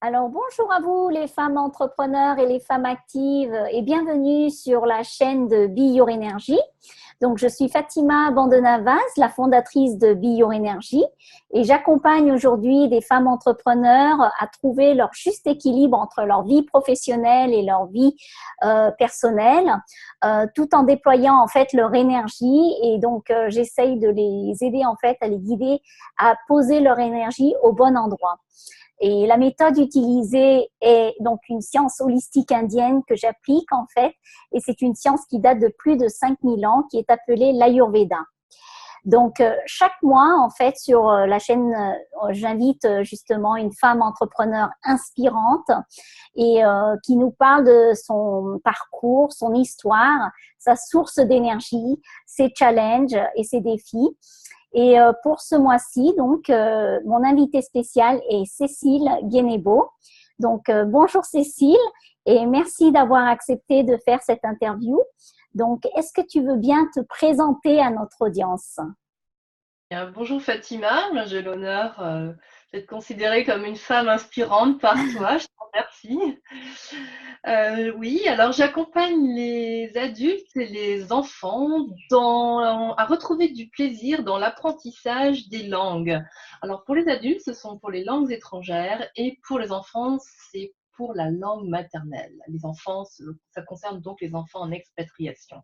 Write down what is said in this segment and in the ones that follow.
Alors, bonjour à vous, les femmes entrepreneurs et les femmes actives, et bienvenue sur la chaîne de Be Your Energy. Donc, je suis Fatima Bandenavaz, la fondatrice de Be Your Energy, et j'accompagne aujourd'hui des femmes entrepreneurs à trouver leur juste équilibre entre leur vie professionnelle et leur vie personnelle, tout en déployant en fait leur énergie. Et donc, j'essaye de les aider en fait à les guider à poser leur énergie au bon endroit. Et la méthode utilisée est donc une science holistique indienne que j'applique en fait, et c'est une science qui date de plus de 5000 ans, qui est appelée l'Ayurveda. Donc, chaque mois, en fait, sur la chaîne, j'invite justement une femme entrepreneur inspirante et qui nous parle de son parcours, son histoire, sa source d'énergie, ses challenges et ses défis. Et pour ce mois-ci, donc, mon invitée spéciale est Cécile Guénébeau. Donc, bonjour Cécile et merci d'avoir accepté de faire cette interview. Donc, est-ce que tu veux bien te présenter à notre audience? Bonjour Fatima, moi, j'ai l'honneur d'être considérée comme une femme inspirante par toi, je te remercie. Oui, alors j'accompagne les adultes et les enfants à retrouver du plaisir dans l'apprentissage des langues. Alors pour les adultes, ce sont pour les langues étrangères et pour les enfants, c'est pour la langue maternelle. Les enfants, ça concerne donc les enfants en expatriation.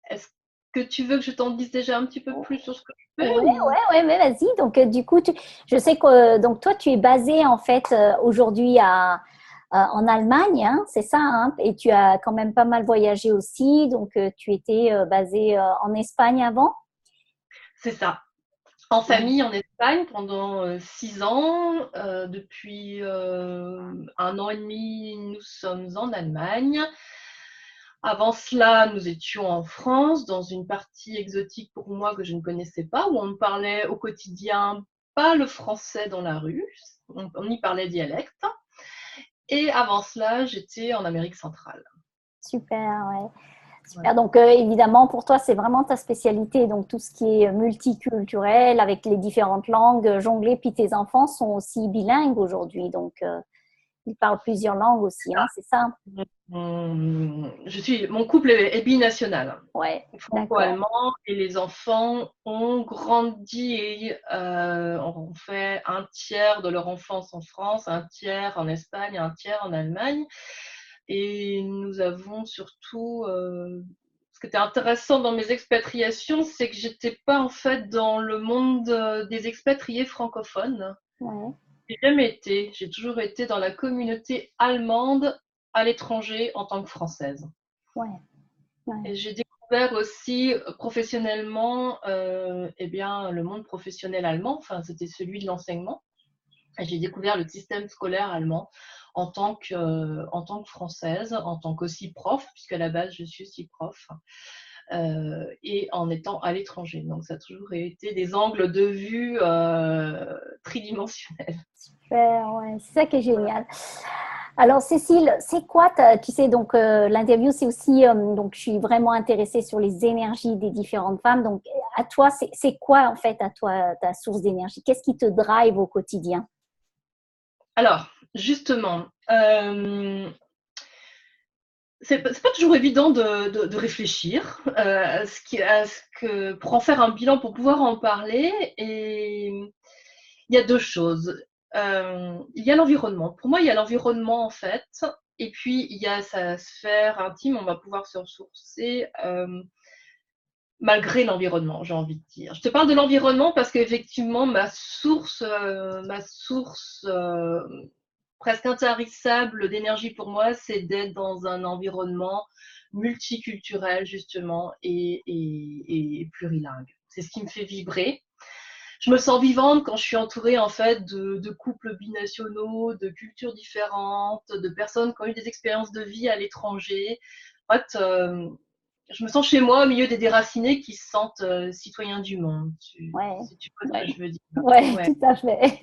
Est-ce que tu veux que je t'en dise déjà un petit peu plus sur ce que je fais Ouais, ou... mais vas-y. Donc, du coup, je sais que donc toi, tu es basée en fait aujourd'hui en Allemagne, hein, c'est ça, hein, et tu as quand même pas mal voyagé aussi. Donc, tu étais basée en Espagne avant. C'est ça. En Ouais. famille en Espagne pendant 6 ans. Depuis 1 an et demi, nous sommes en Allemagne. Avant cela, nous étions en France, dans une partie exotique pour moi que je ne connaissais pas, où on parlait au quotidien pas le français dans la rue, on y parlait dialecte. Et avant cela, j'étais en Amérique centrale. Super, ouais. Super. Voilà. Donc, évidemment, pour toi, c'est vraiment ta spécialité. Donc, tout ce qui est multiculturel, avec les différentes langues jonglées. Puis tes enfants sont aussi bilingues aujourd'hui. Donc, ils parlent plusieurs langues aussi, hein, c'est ça? Mon couple est binational, Ouais, d'accord. franco-allemand, et les enfants ont grandi et ont fait un tiers de leur enfance en France, un tiers en Espagne, un tiers en Allemagne. Et nous avons surtout, ce qui était intéressant dans mes expatriations, c'est que j'étais pas en fait dans le monde des expatriés francophones. Ouais, J'ai jamais été. J'ai toujours été dans la communauté allemande à l'étranger en tant que française. ouais, ouais. Et j'ai découvert aussi professionnellement, eh bien, le monde professionnel allemand. Enfin, c'était celui de l'enseignement. Et j'ai découvert le système scolaire allemand en tant que française, en tant qu'aussi prof, puisqu'à la base je suis aussi prof, et en étant à l'étranger. Donc ça a toujours été des angles de vue tridimensionnels. Super, ouais. C'est ça qui est Voilà. génial. Alors, Cécile, c'est quoi, tu sais, donc l'interview, c'est aussi, donc je suis vraiment intéressée sur les énergies des différentes femmes. Donc, à toi, c'est quoi en fait, à toi, ta source d'énergie? Qu'est-ce qui te drive au quotidien? Alors, justement, c'est pas toujours évident de réfléchir à ce que, pour en faire un bilan, pour pouvoir en parler. Et il y a deux choses. Il y a l'environnement. Pour moi, il y a l'environnement en fait. Et puis, il y a sa sphère intime. On va pouvoir se ressourcer malgré l'environnement, j'ai envie de dire. Je te parle de l'environnement parce qu'effectivement, ma source presque intarissable d'énergie pour moi, c'est d'être dans un environnement multiculturel justement et plurilingue. C'est ce qui me fait vibrer. Je me sens vivante quand je suis entourée en fait de couples binationaux, de cultures différentes, de personnes qui ont eu des expériences de vie à l'étranger. En fait, je me sens chez moi au milieu des déracinés qui se sentent citoyens du monde, Ouais, si tu vois ce ouais, que je veux dire. ouais, Ouais. tout à fait.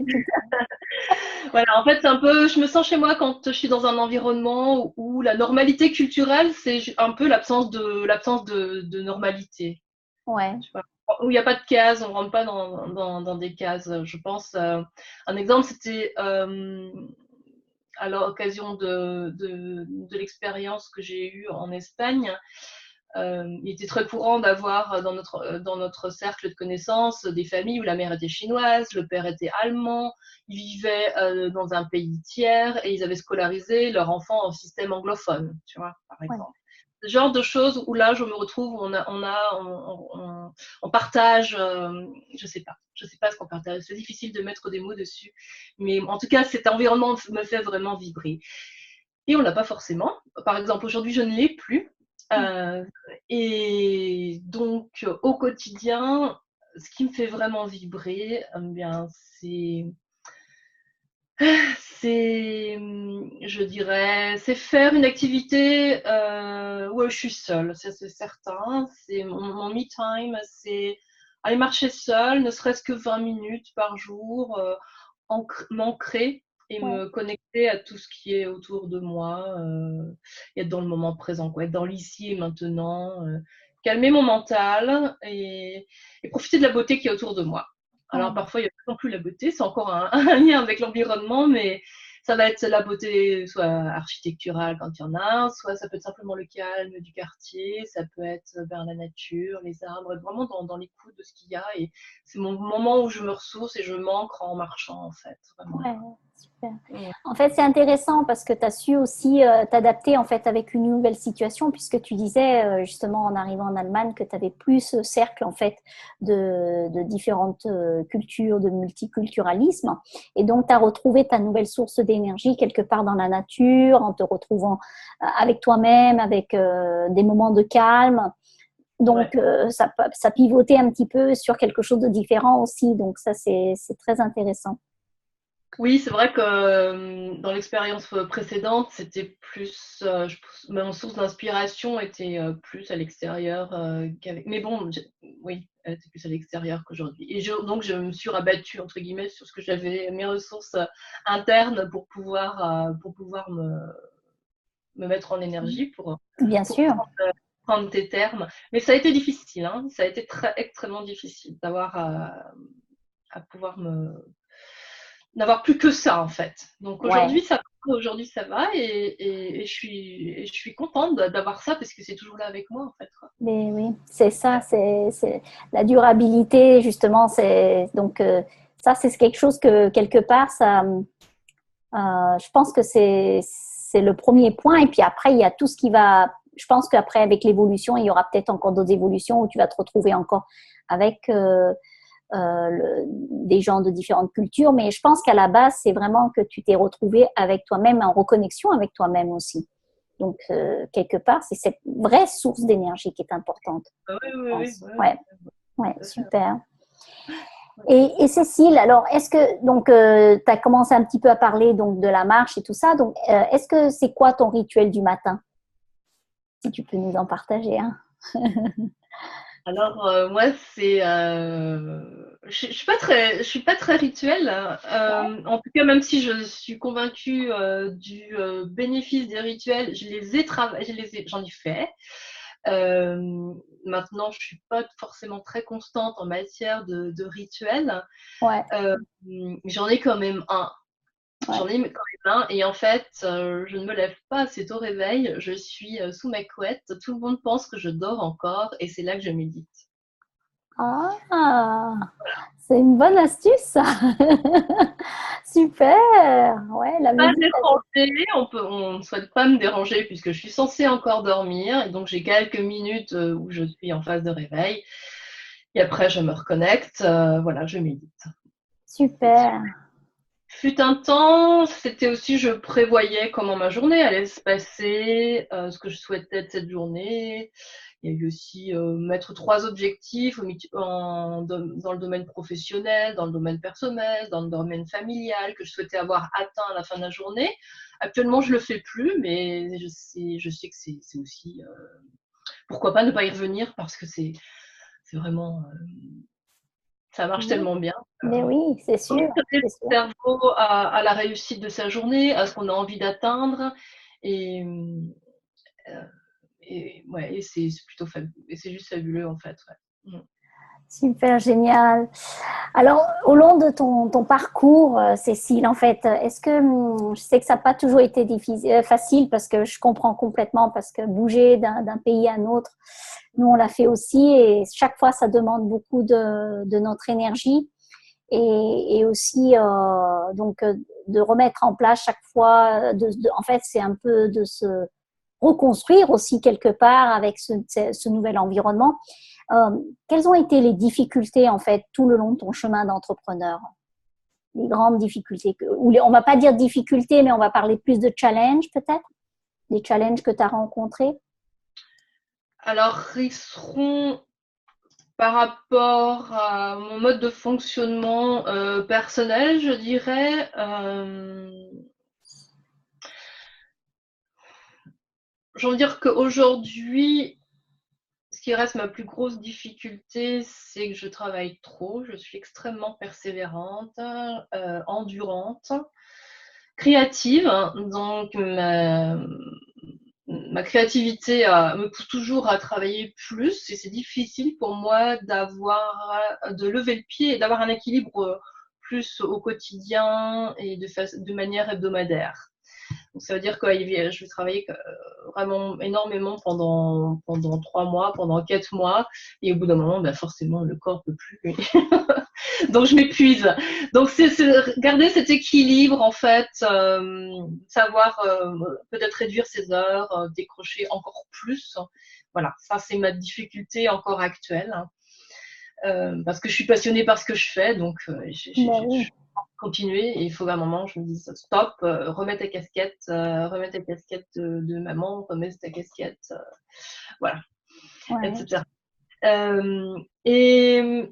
Voilà, en fait, c'est un peu, je me sens chez moi quand je suis dans un environnement où la normalité culturelle, c'est un peu l'absence de normalité. Ouais, Tu vois. où il n'y a pas de cases, on ne rentre pas dans des cases. Je pense, un exemple, c'était à l'occasion de l'expérience que j'ai eue en Espagne. Il était très courant d'avoir dans notre cercle de connaissances des familles où la mère était chinoise, le père était allemand, ils vivaient dans un pays tiers et ils avaient scolarisé leur enfant en système anglophone, tu vois, par exemple. Ce genre de choses où là je me retrouve, où on partage, je sais pas ce qu'on partage, c'est difficile de mettre des mots dessus, mais en tout cas cet environnement me fait vraiment vibrer. Et on l'a pas forcément. Par exemple, aujourd'hui je ne l'ai plus. Euh, et donc au quotidien, ce qui me fait vraiment vibrer, bien je dirais, c'est faire une activité où je suis seule, ça c'est certain. C'est mon me time, c'est aller marcher seule, ne serait-ce que 20 minutes par jour, m'ancrer et Ouais. me connecter à tout ce qui est autour de moi, et être dans le moment présent, quoi, être dans l'ici et maintenant, calmer mon mental et profiter de la beauté qui est autour de moi. Alors Ouais. parfois, il n'y a pas non plus la beauté, c'est encore un lien avec l'environnement, mais ça va être la beauté soit architecturale quand il y en a, soit ça peut être simplement le calme du quartier, ça peut être vers la nature, les arbres, être vraiment dans l'écoute de ce qu'il y a. Et c'est mon moment où je me ressource et je m'ancre en marchant, en fait, vraiment. Ouais, super. Ouais. En fait, c'est intéressant parce que tu as su aussi t'adapter en fait avec une nouvelle situation puisque tu disais justement en arrivant en Allemagne que tu avais plus ce cercle en fait de différentes cultures, de multiculturalisme et donc tu as retrouvé ta nouvelle source d'énergie quelque part dans la nature en te retrouvant avec toi-même, avec des moments de calme. Donc, Ouais. ça pivotait un petit peu sur quelque chose de différent aussi. Donc, ça, c'est très intéressant. Oui, c'est vrai que dans l'expérience précédente, c'était plus, ma source d'inspiration était plus à l'extérieur qu'avec. Mais bon, oui, elle était plus à l'extérieur qu'aujourd'hui. Et donc, je me suis rabattue entre guillemets sur ce que j'avais, mes ressources internes pour pouvoir me mettre en énergie Bien pour sûr. prendre tes termes. Mais ça a été difficile, hein. Ça a été extrêmement difficile d'avoir à pouvoir n'avoir plus que ça en fait. Donc Ouais. aujourd'hui ça va et je suis contente d'avoir ça parce que c'est toujours là avec moi en fait, quoi. Mais oui, c'est ça, c'est la durabilité, justement. C'est donc ça, c'est quelque chose que quelque part, ça, je pense que c'est le premier point. Et puis après, il y a tout ce qui va. Je pense qu'après, avec l'évolution, il y aura peut-être encore d'autres évolutions où tu vas te retrouver encore avec des gens de différentes cultures. Mais je pense qu'à la base, c'est vraiment que tu t'es retrouvé avec toi-même, en reconnexion avec toi-même aussi. Donc, quelque part, c'est cette vraie source d'énergie qui est importante, Ah oui, je oui, oui, pense. oui, Ouais, oui, ouais, tout à fait. super. Et Cécile, alors, est-ce que, donc, tu as commencé un petit peu à parler donc, de la marche et tout ça. Donc, est-ce que c'est quoi ton rituel du matin? Si tu peux nous en partager un. Alors moi c'est je suis pas très rituelle, hein. En tout cas même si je suis convaincue du bénéfice des rituels, je les ai travaillés, j'en ai fait. Maintenant je suis pas forcément très constante en matière de rituels. Ouais, Euh, J'en ai quand même un. ouais. J'en ai quand même un et en fait, je ne me lève pas assez tôt au réveil. Je suis sous ma couette. Tout le monde pense que je dors encore et c'est là que je médite. Ah, c'est une bonne astuce, ça. Super. Ouais, la Pas méditation. déranger, on ne souhaite pas me déranger puisque je suis censée encore dormir et donc j'ai quelques minutes où je suis en phase de réveil et après je me reconnecte, voilà, je médite. Super. Fut un temps, c'était aussi, je prévoyais comment ma journée allait se passer, ce que je souhaitais de cette journée. Il y a eu aussi mettre 3 objectifs dans le domaine professionnel, dans le domaine personnel, dans le domaine familial que je souhaitais avoir atteint à la fin de la journée. Actuellement, je le fais plus, mais je sais que c'est aussi pourquoi pas ne pas y revenir parce que c'est vraiment ça marche Oui. tellement bien. Mais oui, c'est sûr, Reconnecter c'est le sûr. cerveau à la réussite de sa journée, à ce qu'on a envie d'atteindre. Et, euh, et ouais, et c'est plutôt fabuleux. Et c'est juste fabuleux en fait. Ouais. Super génial. Alors, au long de ton parcours, Cécile, en fait, est-ce que je sais que ça n'a pas toujours été facile parce que je comprends complètement parce que bouger d'un pays à un autre, nous on l'a fait aussi et chaque fois ça demande beaucoup de notre énergie et aussi donc de remettre en place chaque fois. En fait, c'est un peu de se reconstruire aussi quelque part avec ce nouvel environnement. Quelles ont été les difficultés en fait tout le long de ton chemin d'entrepreneur? Les grandes difficultés, on va pas dire difficultés, mais on va parler plus de challenges peut-être, des challenges que tu as rencontrés. Alors, ils seront par rapport à mon mode de fonctionnement personnel, je dirais. J'ai envie de dire qu'aujourd'hui, ce qui reste ma plus grosse difficulté, c'est que je travaille trop. Je suis extrêmement persévérante, endurante, créative. Donc, ma créativité me pousse toujours à travailler plus et c'est difficile pour moi de lever le pied et d'avoir un équilibre plus au quotidien et de manière hebdomadaire. Donc ça veut dire que je vais travailler vraiment énormément pendant 3 mois, pendant 4 mois et au bout d'un moment, ben forcément, le corps ne peut plus. Donc je m'épuise. Donc c'est garder cet équilibre en fait, savoir peut-être réduire ses heures, décrocher encore plus. Voilà, ça c'est ma difficulté encore actuelle. Parce que je suis passionnée par ce que je fais, donc je continuer et il faut qu'à un moment je me dise stop, remets ta casquette, de maman, remets ta casquette, voilà, Ouais. etc. Et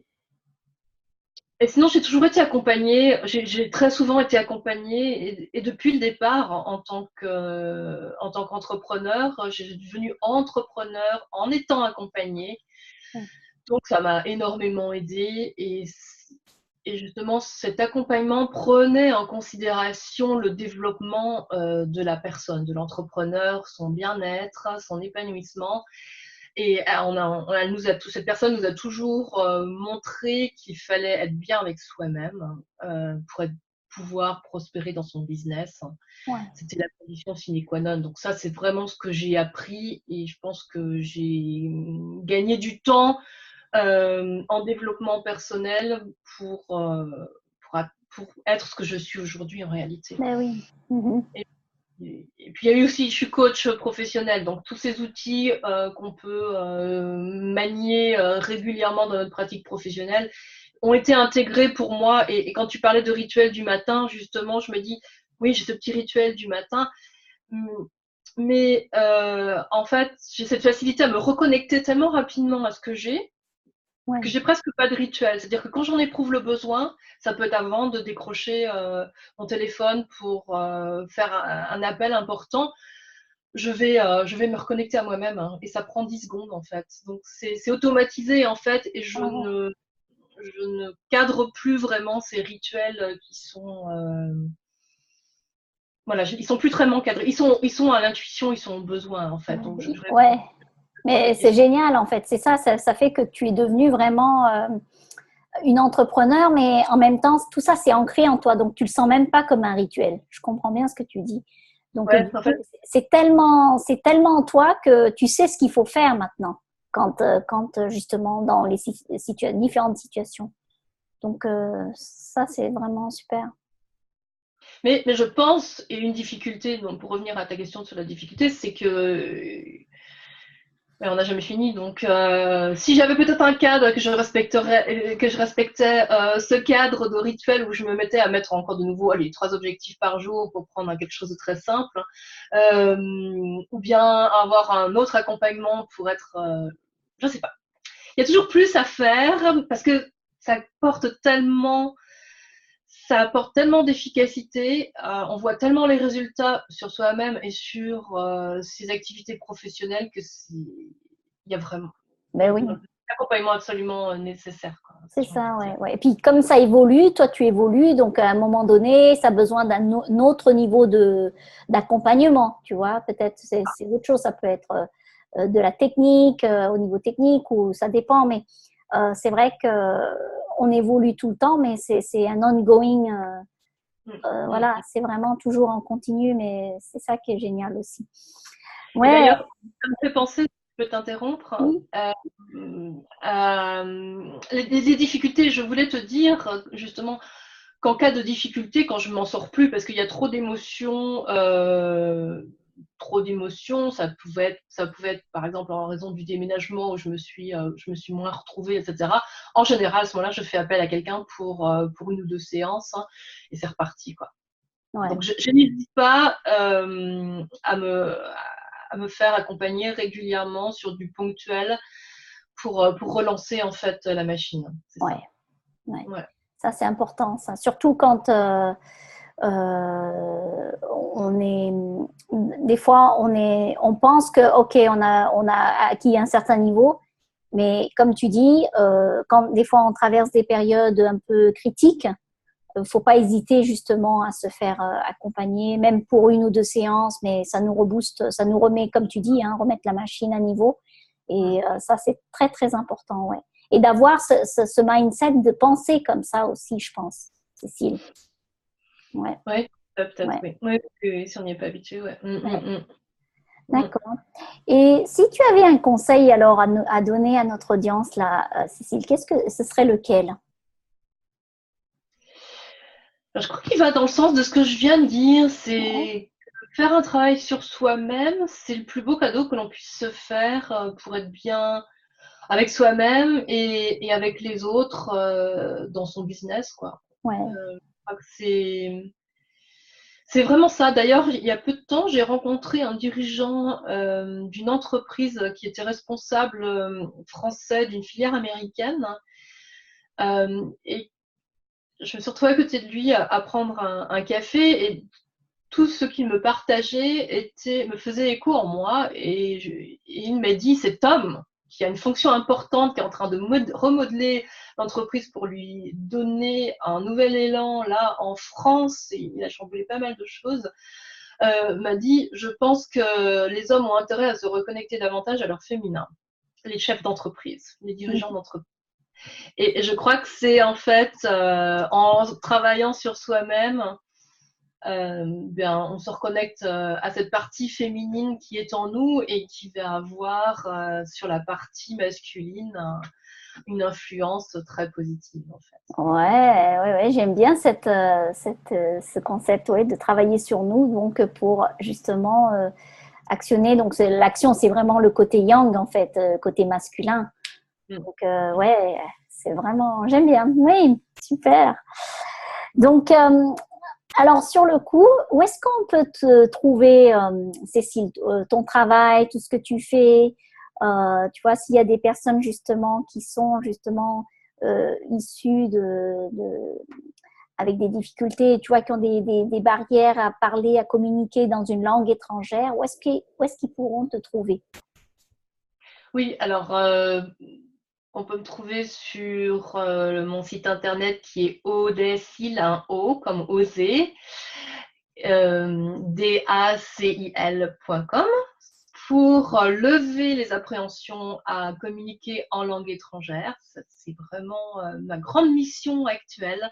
Et sinon, j'ai toujours été accompagnée, j'ai très souvent été accompagnée et depuis le départ, en tant qu'entrepreneur, j'ai devenu entrepreneur en étant accompagnée. Donc, ça m'a énormément aidée et justement, cet accompagnement prenait en considération le développement de la personne, de l'entrepreneur, son bien-être, son épanouissement. Et cette personne nous a toujours montré qu'il fallait être bien avec soi-même pour pouvoir prospérer dans son business. Ouais. C'était la condition sine qua non. Donc ça, c'est vraiment ce que j'ai appris et je pense que j'ai gagné du temps en développement personnel pour être ce que je suis aujourd'hui en réalité. Ben oui. Mm-hmm. Et puis il y a eu aussi, je suis coach professionnel, donc tous ces outils qu'on peut manier régulièrement dans notre pratique professionnelle ont été intégrés pour moi. Et quand tu parlais de rituel du matin, justement, je me dis, oui, j'ai ce petit rituel du matin, mais en fait, j'ai cette facilité à me reconnecter tellement rapidement à ce que j'ai j'ai presque pas de rituel. C'est-à-dire que quand j'en éprouve le besoin, ça peut être avant de décrocher mon téléphone pour faire un appel important, je vais me reconnecter à moi-même hein, et ça prend 10 secondes en fait. Donc c'est automatisé en fait et je ne cadre plus vraiment ces rituels qui sont voilà, ils sont plus très cadrés. Ils sont à l'intuition, ils sont au besoin en fait. Donc ouais. Mais c'est génial en fait. C'est ça fait que tu es devenue vraiment une entrepreneur, mais en même temps, tout ça, c'est ancré en toi. Donc, tu le sens même pas comme un rituel. Je comprends bien ce que tu dis. Donc, ouais, en fait, c'est tellement en toi que tu sais ce qu'il faut faire maintenant, quand justement dans les différentes situations. Donc, ça, c'est vraiment super. mais je pense, et une difficulté, donc pour revenir à ta question sur la difficulté, c'est que mais on n'a jamais fini. Donc, si j'avais peut-être un cadre que je respectais ce cadre de rituel où je me mettais à mettre encore de nouveau, allez, 3 objectifs par jour pour prendre quelque chose de très simple, ou bien avoir un autre accompagnement pour être, je sais pas. Il y a toujours plus à faire parce que ça apporte tellement d'efficacité, on voit tellement les résultats sur soi-même et sur ses activités professionnelles que il y a vraiment Ben oui. un accompagnement absolument nécessaire. Quoi, c'est ça, ouais. Et puis comme ça évolue, toi tu évolues, donc à un moment donné, ça a besoin d'un autre niveau d'accompagnement, tu vois. Peut-être c'est autre chose, ça peut être de la technique, au niveau technique, ou ça dépend, mais c'est vrai qu'on évolue tout le temps, mais c'est un ongoing. Voilà, c'est vraiment toujours en continu, mais c'est ça qui est génial aussi. Et Ouais, d'ailleurs, ça me fait penser, si je peux t'interrompre, oui, les difficultés, je voulais te dire justement qu'en cas de difficulté, quand je m'en sors plus, parce qu'il y a trop d'émotions, ça pouvait être par exemple en raison du déménagement où je me suis moins retrouvée, etc. En général, à ce moment-là, je fais appel à quelqu'un pour 1 ou 2 séances, hein, et c'est reparti, quoi. ouais. Donc, je n'hésite pas à me faire accompagner régulièrement sur du ponctuel pour relancer en fait la machine. C'est Ouais, ça. ouais. Ouais. Ça, c'est important, ça. Surtout quand on est, des fois, on pense que, ok, on a acquis un certain niveau, mais comme tu dis, quand des fois on traverse des périodes un peu critiques, faut pas hésiter justement à se faire accompagner, même pour 1 ou 2 séances, mais ça nous rebooste, ça nous remet, comme tu dis, hein, remettre la machine à niveau. Et ça, c'est très, très important, ouais. Et d'avoir ce mindset de penser comme ça aussi, je pense, Cécile. Ouais, Ouais, peut-être, ouais, oui. Oui, parce que si on n'y est pas habitué, ouais. ouais. Mm. D'accord. Et si tu avais un conseil alors à donner à notre audience là, Cécile, qu'est-ce que ce serait lequel? Alors, je crois qu'il va dans le sens de ce que je viens de dire, Ouais, c'est faire un travail sur soi-même, c'est le plus beau cadeau que l'on puisse se faire pour être bien avec soi-même et avec les autres dans son business, quoi. ouais, Je crois que c'est vraiment ça. D'ailleurs, il y a peu de temps, j'ai rencontré un dirigeant d'une entreprise qui était responsable français d'une filière américaine. Et je me suis retrouvée à côté de lui à prendre un café et tout ce qu'il me partageait me faisait écho en moi. Et il m'a dit, cet homme qui a une fonction importante, qui est en train de remodeler l'entreprise pour lui donner un nouvel élan là en France, et il a chamboulé pas mal de choses, m'a dit, je pense que les hommes ont intérêt à se reconnecter davantage à leur féminin, les chefs d'entreprise, les dirigeants d'entreprise. Et je crois que c'est en fait en travaillant sur soi-même, on se reconnecte à cette partie féminine qui est en nous et qui va avoir sur la partie masculine une influence très positive en fait. ouais, ouais, ouais, j'aime bien ce concept, ouais, de travailler sur nous, donc pour justement actionner. Donc l'action, c'est vraiment le côté yang en fait, côté masculin. Mm. Donc ouais, c'est vraiment, j'aime bien. Oui, super. Donc alors sur le coup, où est-ce qu'on peut te trouver, Cécile, ton travail, tout ce que tu fais? Tu vois, s'il y a des personnes justement qui sont justement issues avec des difficultés, tu vois, qui ont des barrières à parler, à communiquer dans une langue étrangère, où est-ce qu'ils pourront te trouver? Oui, alors on peut me trouver sur mon site internet qui est Odacil, un O comme oser, dacil.com, pour lever les appréhensions à communiquer en langue étrangère. C'est vraiment ma grande mission actuelle.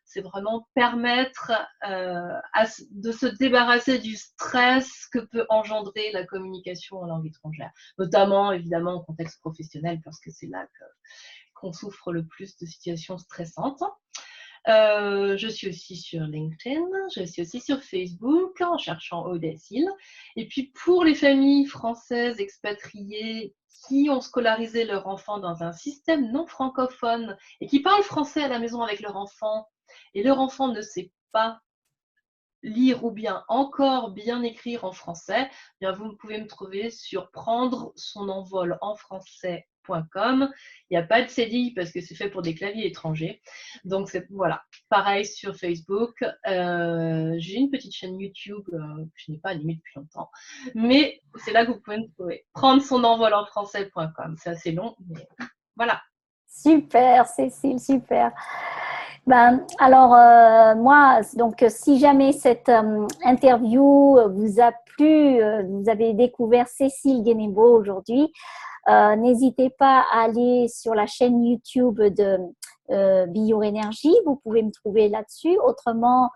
C'est vraiment permettre de se débarrasser du stress que peut engendrer la communication en langue étrangère, notamment évidemment en contexte professionnel, parce que c'est là qu'on souffre le plus de situations stressantes. Je suis aussi sur LinkedIn, je suis aussi sur Facebook en cherchant Odacil. Et puis pour les familles françaises expatriées qui ont scolarisé leur enfant dans un système non francophone et qui parlent français à la maison avec leur enfant, et leur enfant ne sait pas lire ou bien encore bien écrire en français, bien vous pouvez me trouver sur prendre son envol en français.com. Il n'y a pas de CDI parce que c'est fait pour des claviers étrangers. Donc voilà, pareil sur Facebook. J'ai une petite chaîne YouTube que je n'ai pas animée depuis longtemps, mais c'est là que vous pouvez me trouver. Prendre son envol en français.com. C'est assez long, mais voilà. Super, Cécile, super. Ben, alors, moi, donc, si jamais cette interview vous a plu, vous avez découvert Cécile Guénébeau aujourd'hui, N'hésitez pas à aller sur la chaîne YouTube de Bioénergie. Vous pouvez me trouver là-dessus. Autrement,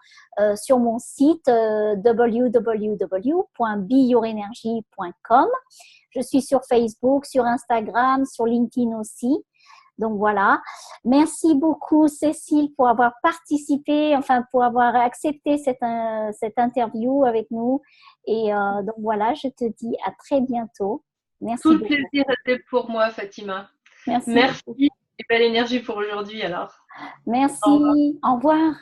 sur mon site www.bioenergie.com. Je suis sur Facebook, sur Instagram, sur LinkedIn aussi. Donc voilà. Merci beaucoup Cécile pour avoir participé, enfin pour avoir accepté cette interview avec nous. Et donc voilà, je te dis à très bientôt. Merci Tout le beaucoup. plaisir était pour moi, Fatima. Merci Merci beaucoup. et belle énergie pour aujourd'hui alors. Au revoir. Merci. Au revoir.